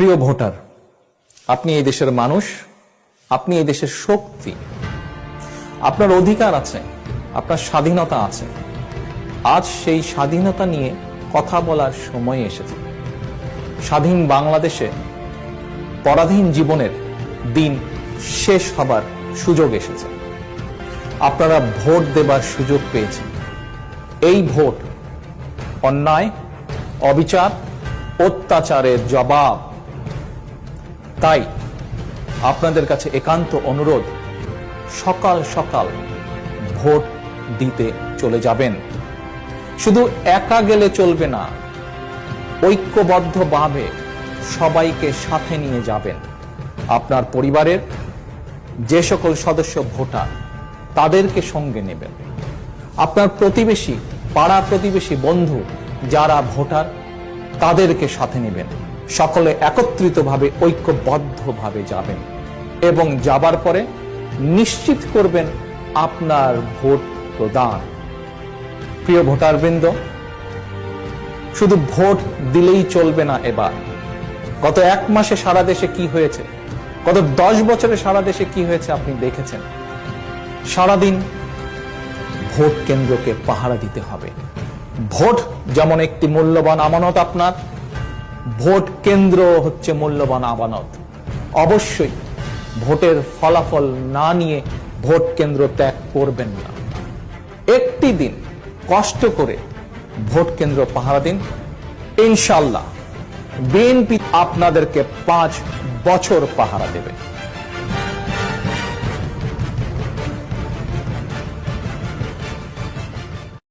প্রিয় ভোটার, আপনি এই দেশের মানুষ, আপনি এই দেশের শক্তি, আপনার অধিকার আছে, আপনার স্বাধীনতা আছে। আজ সেই স্বাধীনতা নিয়ে কথা বলার সময় এসেছে। স্বাধীন বাংলাদেশে পরাধীন জীবনের দিন শেষ হবার সুযোগ এসেছে। আপনারা ভোট দেবার সুযোগ পেয়েছেন। এই ভোট অন্যায়, অবিচার, অত্যাচারের জবাব। তাই আপনাদের কাছে একান্ত অনুরোধ, সকাল সকাল ভোট দিতে চলে যাবেন। শুধু একা গেলে চলবে না, ঐক্যবদ্ধভাবে সবাইকে সাথে নিয়ে যাবেন। আপনার পরিবারের যে সকল সদস্য ভোটার, তাদেরকে সঙ্গে নেবেন। আপনার প্রতিবেশী, পাড়া প্রতিবেশী, বন্ধু যারা ভোটার, তাদেরকে সাথে নেবেন। সকলে একত্রিতভাবে ঐক্যবদ্ধভাবে যাবেন এবং যাবার পরে নিশ্চিত করবেন আপনার ভোট প্রদান। প্রিয় ভোটারবৃন্দ, শুধু ভোট দিলেই চলবে না। এবার গত এক মাসে সারা দেশে কি হয়েছে, গত 10 বছরে সারা দেশে কি হয়েছে আপনি দেখেছেন। সারাদিন ভোট কেন্দ্রকে পাহারা দিতে হবে। ভোট যেমন একটি মূল্যবান আমানত, আপনার ভোট কেন্দ্র হচ্ছে মূল্যবান আমানত। অবশ্যই ভোটের ফলাফল না নিয়ে ভোট কেন্দ্র ত্যাগ করবেন না। একটি দিন কষ্ট করে ভোট কেন্দ্র পাহারা দিন। ইনশাআল্লাহ বিএনপি আপনাদেরকে 5 বছর পাহারা দেবে।